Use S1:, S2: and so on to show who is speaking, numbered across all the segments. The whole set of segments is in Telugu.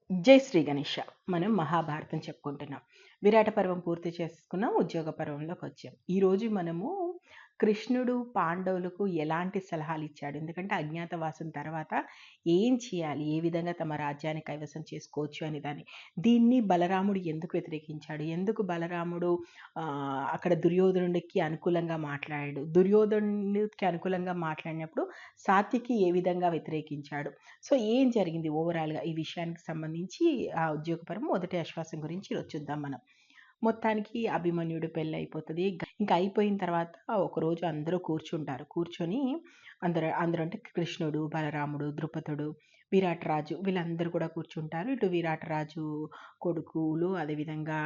S1: జై శ్రీ గణేష. మనం మహాభారతం చెప్పుకుంటున్నాం. విరాట పర్వం పూర్తి చేసుకున్నాం. ఉద్యోగ పర్వంలోకి వచ్చాం. ఈరోజు మనము కృష్ణుడు పాండవులకు ఎలాంటి సలహాలు ఇచ్చాడు, ఎందుకంటే అజ్ఞాతవాసం తర్వాత ఏం చేయాలి, ఏ విధంగా తమ రాజ్యాన్ని కైవసం చేసుకోవచ్చు అని దీన్ని బలరాముడు ఎందుకు వ్యతిరేకించాడు, ఎందుకు బలరాముడు అక్కడ దుర్యోధనుడికి అనుకూలంగా మాట్లాడాడు, దుర్యోధనుడికి అనుకూలంగా మాట్లాడినప్పుడు సాత్యకి ఏ విధంగా వ్యతిరేకించాడు. సో ఏం జరిగింది ఓవరాల్గా ఈ విషయానికి సంబంధించి ఆ ఉద్యోగపరం మొదటి ఆశ్వాసం గురించి ఈరోజు చూద్దాం మనం. మొత్తానికి అభిమన్యుడు పెళ్ళి అయిపోతుంది. ఇంకా అయిపోయిన తర్వాత ఒకరోజు అందరూ కూర్చుంటారు. కూర్చొని అందరూ అంటే కృష్ణుడు, బలరాముడు, ద్రుపదుడు, విరాటరాజు వీళ్ళందరూ కూడా కూర్చుంటారు. ఇటు విరాటరాజు కొడుకులు, అదేవిధంగా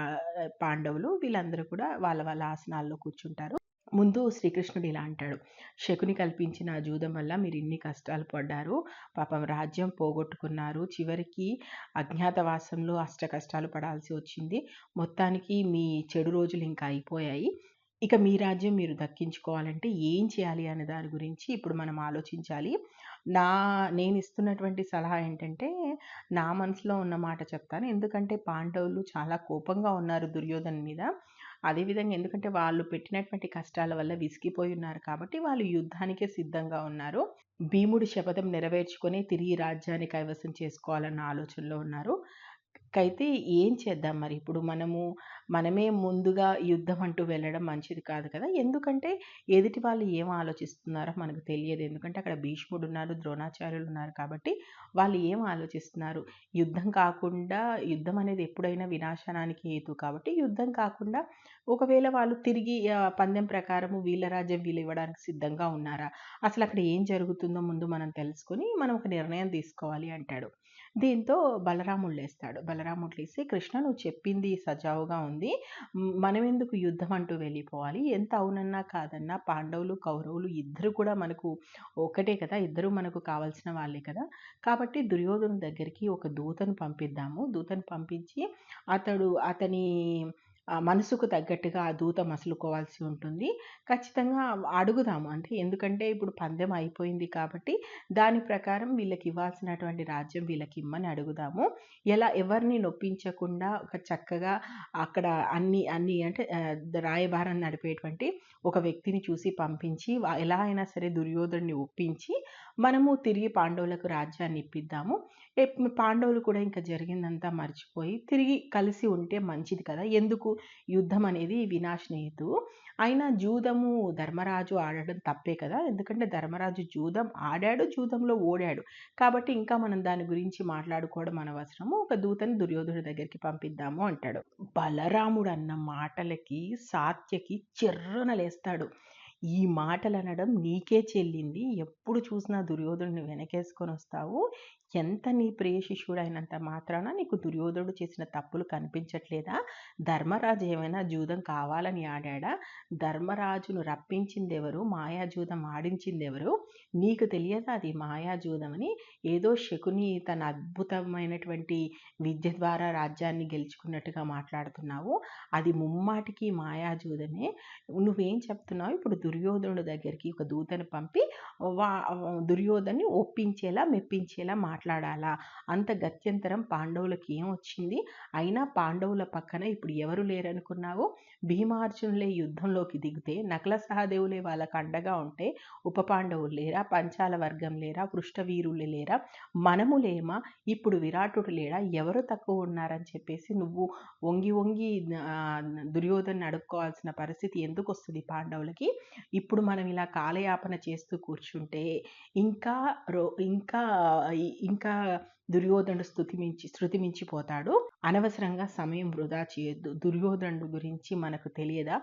S1: పాండవులు వీళ్ళందరూ కూడా వాళ్ళ వాళ్ళ ఆసనాల్లో కూర్చుంటారు. ముందు శ్రీకృష్ణుడు ఇలా అంటాడు, శకుని కల్పించిన జూదం వల్ల మీరు ఇన్ని కష్టాలు పడ్డారు, పాపం రాజ్యం పోగొట్టుకున్నారు, చివరికి అజ్ఞాతవాసంలో అష్ట కష్టాలు పడాల్సి వచ్చింది, మొత్తానికి మీ చెడు రోజులు ఇంకా అయిపోయాయి, ఇక మీ రాజ్యం మీరు దక్కించుకోవాలంటే ఏం చేయాలి అనే దాని గురించి ఇప్పుడు మనం ఆలోచించాలి. నేను ఇస్తున్నటువంటి సలహా ఏంటంటే నా మనసులో ఉన్న మాట చెప్తాను. ఎందుకంటే పాండవులు చాలా కోపంగా ఉన్నారు దుర్యోధన మీద. అదేవిధంగా ఎందుకంటే వాళ్ళు పెట్టినటువంటి కష్టాల వల్ల విసిగిపోయి ఉన్నారు కాబట్టి వాళ్ళు యుద్ధానికే సిద్ధంగా ఉన్నారు. భీముడి శపథం నెరవేర్చుకొని తిరిగి రాజ్యాన్ని కైవసం చేసుకోవాలన్న ఆలోచనలో ఉన్నారు. అయితే ఏం చేద్దాం మరి ఇప్పుడు మనమే ముందుగా యుద్ధం అంటూ వెళ్ళడం మంచిది కాదు కదా. ఎందుకంటే ఎదుటి వాళ్ళు ఏం ఆలోచిస్తున్నారో మనకు తెలియదు. ఎందుకంటే అక్కడ భీష్ముడు ఉన్నారు, ద్రోణాచార్యులు ఉన్నారు కాబట్టి వాళ్ళు ఏం ఆలోచిస్తున్నారు. యుద్ధం అనేది ఎప్పుడైనా వినాశనానికి హేతు కాబట్టి యుద్ధం కాకుండా ఒకవేళ వాళ్ళు తిరిగి పందెం ప్రకారము వీళ్ళ రాజ్యం వీళ్ళు ఇవ్వడానికి సిద్ధంగా ఉన్నారా, అసలు అక్కడ ఏం జరుగుతుందో ముందు మనం తెలుసుకొని మనం ఒక నిర్ణయం తీసుకోవాలి అంటాడు. దీంతో బలరాముడు లేస్తాడు. బలరాముడు లేసి, కృష్ణ నువ్వు చెప్పింది సజావుగా ఉంది, మనం ఎందుకు యుద్ధం అంటూ వెళ్ళిపోవాలి, ఎంత అవునన్నా కాదన్నా పాండవులు కౌరవులు ఇద్దరు కూడా మనకు ఒకటే కదా, ఇద్దరు మనకు కావాల్సిన వాళ్ళే కదా, కాబట్టి దుర్యోధను దగ్గరికి ఒక దూతను పంపిద్దాము, దూతను పంపించి అతని మనసుకు తగ్గట్టుగా ఆ దూత మసులుకోవాల్సి ఉంటుంది. ఖచ్చితంగా అడుగుదాము, అంటే ఎందుకంటే ఇప్పుడు పందెం అయిపోయింది కాబట్టి దాని ప్రకారం వీళ్ళకి ఇవ్వాల్సినటువంటి రాజ్యం వీళ్ళకి ఇమ్మని అడుగుదాము. ఎవరిని నొప్పించకుండా ఒక చక్కగా అక్కడ అన్ని అన్ని అంటే రాయబారాన్ని నడిపేటువంటి ఒక వ్యక్తిని చూసి పంపించి ఎలా అయినా సరే దుర్యోధుడిని ఒప్పించి మనము తిరిగి పాండవులకు రాజ్యాన్ని ఇప్పిద్దాము. పాండవులు కూడా ఇంకా జరిగిందంతా మర్చిపోయి తిరిగి కలిసి ఉంటే మంచిది కదా. ఎందుకు యుద్ధం అనేది వినాశనీయతు. అయినా జూదము ధర్మరాజు ఆడడం తప్పే కదా, ఎందుకంటే ధర్మరాజు జూదం ఆడాడు, జూదంలో ఓడాడు, కాబట్టి ఇంకా మనం దాని గురించి మాట్లాడుకోవడం అనవసరము, ఒక దూతని దుర్యోధుడి దగ్గరికి పంపిద్దాము అంటాడు. బలరాముడు అన్న మాటలకి సాత్యకి చిర్రున లేస్తాడు. ఈ మాటలు అనడం నీకే చెల్లింది, ఎప్పుడు చూసినా దుర్యోధుడిని వెనకేసుకొని వస్తావు, ఎంత నీ ప్రియ శిష్యుడైనంత మాత్రాన నీకు దుర్యోధనుడు చేసిన తప్పులు కనిపించట్లేదా, ధర్మరాజు ఏమైనా జూదం కావాలని ఆడాడా, ధర్మరాజును రప్పించింది ఎవరు, మాయాజూదం ఆడించింది ఎవరు, నీకు తెలియదా అది మాయాజూదం అని, ఏదో శకుని తన అద్భుతమైనటువంటి విద్య ద్వారా రాజ్యాన్ని గెలుచుకున్నట్టుగా మాట్లాడుతున్నావు, అది ముమ్మాటికి మాయాజూదమే, నువ్వేం చెప్తున్నావు, ఇప్పుడు దుర్యోధనుడు దగ్గరికి ఒక దూతను పంపి దుర్యోధన్ని ఒప్పించేలా మెప్పించేలా మాట్లాడాలా, అంత గత్యంతరం పాండవులకి ఏం వచ్చింది, అయినా పాండవుల పక్కన ఇప్పుడు ఎవరు లేరనుకున్నావు, భీమార్జునులే యుద్ధంలోకి దిగితే నకుల సహదేవులే వాళ్ళకు అండగా ఉంటే ఉప పాండవులు లేరా, పంచాల వర్గం లేరా, పృష్ఠవీరులు లేరా, మనము లేమా, ఇప్పుడు విరాటుడు లేడా, ఎవరు తక్కువ ఉన్నారని చెప్పేసి నువ్వు వంగి వంగి దుర్యోధను అడుక్కోవాల్సిన పరిస్థితి ఎందుకు వస్తుంది పాండవులకి. ఇప్పుడు మనం ఇలా కాలయాపన చేస్తూ కూర్చుంటే ఇంకా ఇంకా ఇంకా దుర్యోధనుడు శృతి మించిపోతాడు. అనవసరంగా సమయం వృధా చేయొద్దు. దుర్యోధనుడు గురించి మనకు తెలియదా,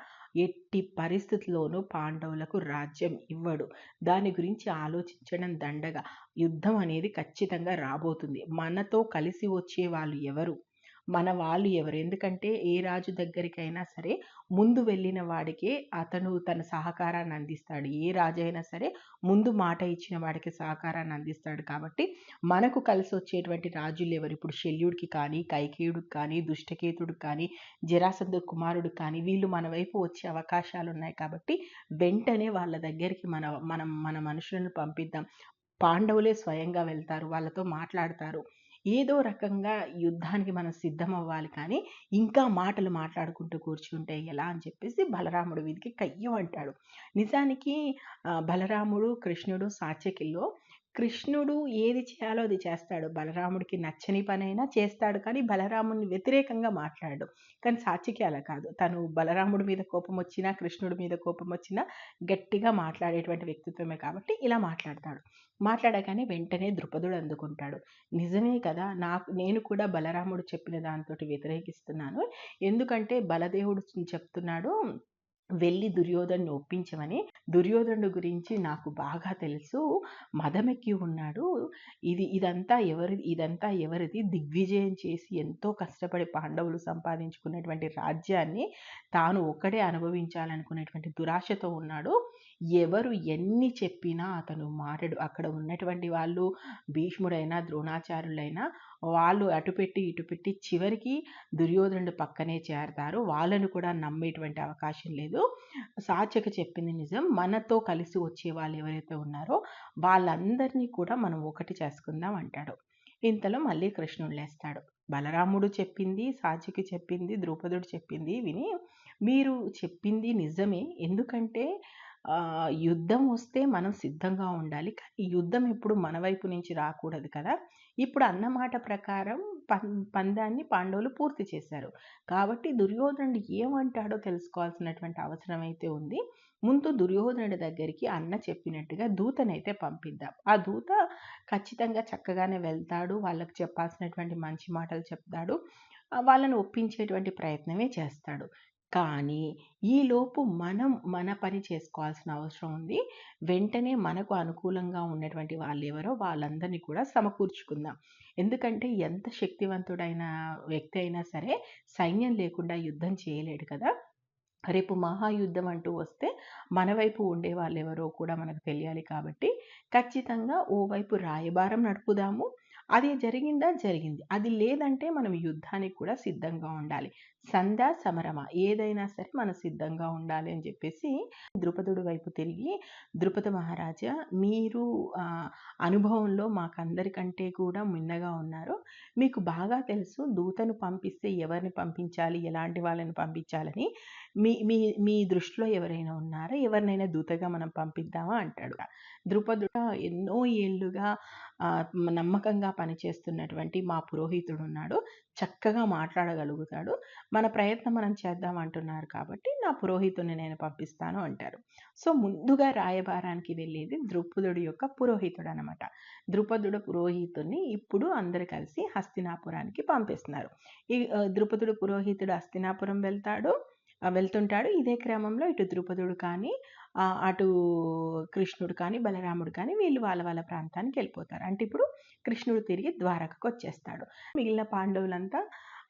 S1: ఎట్టి పరిస్థితుల్లోనూ పాండవులకు రాజ్యం ఇవ్వడు, దాని గురించి ఆలోచించడం దండగా. యుద్ధం అనేది ఖచ్చితంగా రాబోతుంది, మనతో కలిసి వచ్చే వాళ్ళు ఎవరు, మన వాళ్ళు ఎవరు, ఎందుకంటే ఏ రాజు దగ్గరికైనా సరే ముందు వెళ్ళిన వాడికే అతను తన సహకారాన్ని అందిస్తాడు, ఏ రాజు అయినా సరే ముందు మాట ఇచ్చిన వాడికి సహకారాన్ని అందిస్తాడు, కాబట్టి మనకు కలిసి వచ్చేటువంటి రాజులు ఎవరు, ఇప్పుడు శల్యుడికి కానీ, కైకేయుడికి కానీ, దుష్టకేతుడికి కానీ, జరాసంధ కుమారుడికి కానీ వీళ్ళు మన వైపు వచ్చే అవకాశాలు ఉన్నాయి, కాబట్టి వెంటనే వాళ్ళ దగ్గరికి మన మనుషులను పంపిద్దాం. పాండవులే స్వయంగా వెళ్తారు, వాళ్ళతో మాట్లాడతారు, ఏదో రకంగా యుద్ధానికి మనం సిద్ధమవ్వాలి కానీ, ఇంకా మాటలు మాట్లాడుకుంటూ కూర్చుంటే ఎలా అని చెప్పేసి బలరాముడి మీదకి కయ్యమంటాడు. నిజానికి బలరాముడు, కృష్ణుడు సాత్యకిలో కృష్ణుడు ఏది చేయాలో అది చేస్తాడు. బలరాముడికి నచ్చని పనైనా చేస్తాడు కానీ, బలరాముడిని వ్యతిరేకంగా మాట్లాడడు. కానీ సాత్యకి అలా కాదు. తను బలరాముడి మీద కోపమొచ్చినా, కృష్ణుడి మీద కోపమొచ్చినా గట్టిగా మాట్లాడేటువంటి వ్యక్తిత్వమే కాబట్టి ఇలా మాట్లాడతాడు. మాట్లాడగానే వెంటనే ద్రుపదుడు అందుకుంటాడు. నిజమే కదా! నేను కూడా బలరాముడు చెప్పిన దాంతోటి వ్యతిరేకిస్తున్నాను. ఎందుకంటే బలదేవుడు చెప్తున్నాడు, వెళ్ళి దుర్యోధనుడిని ఒప్పించమని. దుర్యోధనుడి గురించి నాకు బాగా తెలుసు. మదమెక్కి ఉన్నాడు. ఇదంతా ఎవరిది? దిగ్విజయం చేసి ఎంతో కష్టపడి పాండవులు సంపాదించుకున్నటువంటి రాజ్యాన్ని తాను ఒక్కడే అనుభవించాలనుకునేటువంటి దురాశతో ఉన్నాడు. ఎవరు ఎన్ని చెప్పినా అతను మారడు. అక్కడ ఉన్నటువంటి వాళ్ళు భీష్ముడైనా, ద్రోణాచార్యులైనా వాళ్ళు అటుపెట్టి ఇటుపెట్టి చివరికి దుర్యోధనుడి పక్కనే చేరతారు. వాళ్ళను కూడా నమ్మేటువంటి అవకాశం లేదు. సాత్యకి చెప్పింది నిజం. మనతో కలిసి వచ్చే వాళ్ళు ఎవరైతే ఉన్నారో వాళ్ళందరినీ కూడా మనం ఒకటి చేసుకుందాం అంటాడు. ఇంతలో మళ్ళీ కృష్ణుడు లేస్తాడు. బలరాముడు చెప్పింది, సాత్యకి చెప్పింది, ద్రౌపదుడు చెప్పింది విని, మీరు చెప్పింది నిజమే. ఎందుకంటే యుద్ధం వస్తే మనం సిద్ధంగా ఉండాలి. కానీ యుద్ధం ఎప్పుడు మన వైపు నుంచి రాకూడదు కదా! ఇప్పుడు అన్నమాట ప్రకారం పందాన్ని పాండవులు పూర్తి చేశారు. కాబట్టి దుర్యోధనుడు ఏమంటాడో తెలుసుకోవాల్సినటువంటి అవసరం అయితే ఉంది. ముందు దుర్యోధనుడి దగ్గరికి అన్న చెప్పినట్టుగా దూతనైతే పంపిద్దాం. ఆ దూత ఖచ్చితంగా చక్కగానే వెళ్తాడు. వాళ్ళకి చెప్పాల్సినటువంటి మంచి మాటలు చెప్తాడు. వాళ్ళని ఒప్పించేటువంటి ప్రయత్నమే చేస్తాడు. కానీ ఈలోపు మనం మన పని చేసుకోవాల్సిన అవసరం ఉంది. వెంటనే మనకు అనుకూలంగా ఉన్నటువంటి వాళ్ళెవరో వాళ్ళందరినీ కూడా సమకూర్చుకుందాం. ఎందుకంటే ఎంత శక్తివంతుడైన వ్యక్తి అయినా సరే సైన్యం లేకుండా యుద్ధం చేయలేడు కదా! రేపు మహాయుద్ధం అంటూ వస్తే మన వైపు ఉండే వాళ్ళెవరో కూడా మనకు తెలియాలి కాబట్టి ఖచ్చితంగా ఓవైపు రాయబారం నడుపుదాము. అది జరిగిందా? జరిగింది. అది లేదంటే మనం యుద్ధానికి కూడా సిద్ధంగా ఉండాలి. సంధ్యా సమరమ ఏదైనా సరే మనం సిద్ధంగా ఉండాలి అని చెప్పేసి ద్రుపదుడి వైపు తిరిగి, ద్రుపద మహారాజా మీరు అనుభవంలో మాకందరికంటే కూడా మిన్నగా ఉన్నారు. మీకు బాగా తెలుసు దూతను పంపిస్తే ఎవరిని పంపించాలి, ఎలాంటి వాళ్ళని పంపించాలని. మీ మీ మీ దృష్టిలో ఎవరైనా ఉన్నారా? ఎవరినైనా దూతగా మనం పంపిద్దామా అంటాడు. ద్రుపదుడు ఎన్నో ఏళ్లుగా నమ్మకంగా పనిచేస్తున్నటువంటి మా పురోహితుడున్నాడు. చక్కగా మాట్లాడగలుగుతాడు. మన ప్రయత్నం మనం చేద్దాం అంటున్నారు కాబట్టి నా పురోహితుడిని నేను పంపిస్తాను అంటారు. సో ముందుగా రాయబారానికి వెళ్ళేది ద్రుపదుడి యొక్క పురోహితుడు అనమాట. ద్రుపదుడు పురోహితుడిని ఇప్పుడు అందరు కలిసి హస్తినాపురానికి పంపిస్తున్నారు. ఈ ద్రుపదుడు పురోహితుడు హస్తినాపురం వెళ్తుంటాడు. ఇదే క్రమంలో ఇటు ద్రుపదుడు కానీ, అటు కృష్ణుడు కానీ, బలరాముడు కానీ వీళ్ళు వాళ్ళ వాళ్ళ ప్రాంతానికి వెళ్ళిపోతారు. అంటే ఇప్పుడు కృష్ణుడు తిరిగి ద్వారకకు వచ్చేస్తాడు. మిగిలిన పాండవులంతా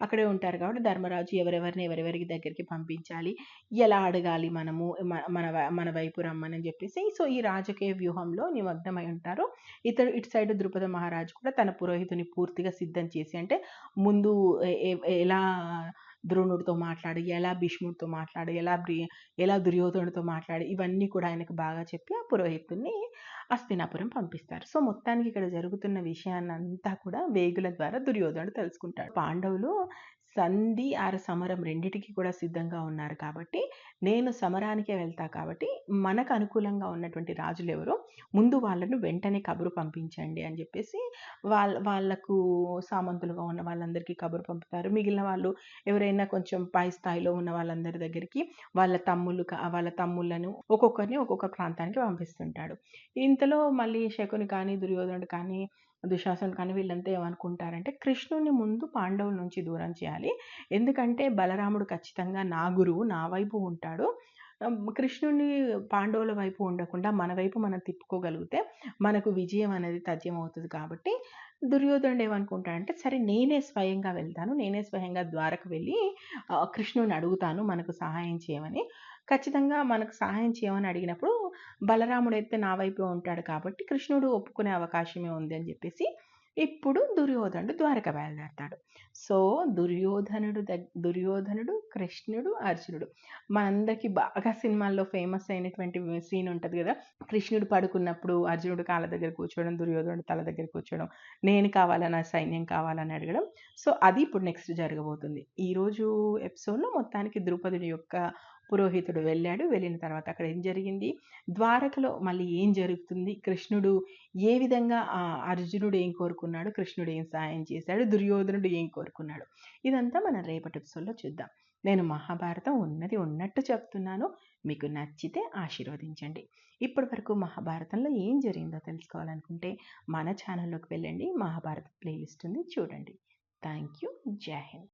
S1: అక్కడే ఉంటారు కాబట్టి ధర్మరాజు ఎవరెవరికి దగ్గరికి పంపించాలి, ఎలా అడగాలి మనము మన వైపు రమ్మని చెప్పేసి సో ఈ రాజకీయ వ్యూహంలో నిమగ్నమై ఉంటారు. ఇటు సైడ్ ద్రుపద మహారాజు కూడా తన పురోహితుని పూర్తిగా సిద్ధం చేసి, అంటే ముందు ఎలా ద్రోణుడితో మాట్లాడి, ఎలా భీష్ముడితో మాట్లాడి, ఎలా దుర్యోధనుడితో మాట్లాడి ఇవన్నీ కూడా ఆయనకు బాగా చెప్పి ఆ పురోహితుడిని హస్తినాపురం పంపిస్తారు. సో మొత్తానికి ఇక్కడ జరుగుతున్న విషయాన్నంతా కూడా వేగుల ద్వారా దుర్యోధనుడు తెలుసుకుంటాడు. పాండవులు సంధి సమరం రెండిటికి కూడా సిద్ధంగా ఉన్నారు కాబట్టి నేను సమరానికే వెళ్తా కాబట్టి మనకు అనుకూలంగా ఉన్నటువంటి రాజులు ఎవరో ముందు వాళ్ళను వెంటనే కబురు పంపించండి అని చెప్పేసి వాళ్ళకు సామంతులుగా ఉన్న వాళ్ళందరికీ కబురు పంపుతారు. మిగిలిన వాళ్ళు ఎవరైనా కొంచెం పై స్థాయిలో ఉన్న వాళ్ళందరి దగ్గరికి వాళ్ళ తమ్ముళ్ళను ఒక్కొక్కరిని ఒక్కొక్క ప్రాంతానికి పంపిస్తుంటాడు. ఇంతలో మళ్ళీ శకుని కానీ, దుర్యోధనుడు కానీ, దుశ్శాసనుడు కానీ వీళ్ళంతా ఏమనుకుంటారంటే కృష్ణుని ముందు పాండవుల నుంచి దూరం చేయాలి. ఎందుకంటే బలరాముడు ఖచ్చితంగా నా గురువు, నా వైపు ఉంటాడు. కృష్ణుని పాండవుల వైపు ఉండకుండా మన వైపు మనం తిప్పుకోగలిగితే మనకు విజయం అనేది తథ్యం అవుతుంది. కాబట్టి దుర్యోధనుడు ఏమనుకుంటాడంటే సరే నేనే స్వయంగా వెళ్తాను, నేనే స్వయంగా ద్వారకు వెళ్ళి కృష్ణుని అడుగుతాను మనకు సహాయం చేయమని. ఖచ్చితంగా మనకు సహాయం చేయమని అడిగినప్పుడు బలరాముడు అయితే నా వైపే ఉంటాడు కాబట్టి కృష్ణుడు ఒప్పుకునే అవకాశమే ఉంది అని చెప్పేసి ఇప్పుడు దుర్యోధనుడు ద్వారక బయలుదేరతాడు. సో, దుర్యోధనుడు, కృష్ణుడు, అర్జునుడు. మనందరికీ బాగా సినిమాల్లో ఫేమస్ అయినటువంటి సీన్ ఉంటది గదా! కృష్ణుడు పడుకున్నప్పుడు అర్జునుడు కాళ్ళ దగ్గర కూర్చోవడం, దుర్యోధనుడు తల దగ్గర కూర్చోవడం, నేను కావాలా, నా సైన్యం కావాలని అడగడం. సో, అది ఇప్పుడు నెక్స్ట్ జరగబోతుంది. ఈరోజు ఎపిసోడ్‌లో మొత్తానికి ద్రౌపదుడి యొక్క పురోహితుడు వెళ్ళాడు. వెళ్ళిన తర్వాత అక్కడ ఏం జరిగింది? ద్వారకలో మళ్ళీ ఏం జరుగుతుంది? కృష్ణుడు ఏ విధంగా అర్జునుడు ఏం కోరుకున్నాడు? కృష్ణుడు ఏం సహాయం చేశాడు? దుర్యోధనుడు ఏం కోరుకున్నాడు? ఇదంతా మనం రేపటి ఎపిసోడ్‌లో చూద్దాం. నేను మహాభారతం ఉన్నది ఉన్నట్టు చెప్తున్నాను. మీకు నచ్చితే ఆశీర్వదించండి. ఇప్పటి వరకు మహాభారతంలో ఏం జరిగిందో తెలుసుకోవాలనుకుంటే మన ఛానల్‌లోకి వెళ్ళండి. మహాభారత ప్లేలిస్ట్ ఉంది చూడండి. Thank you. జై హింద్.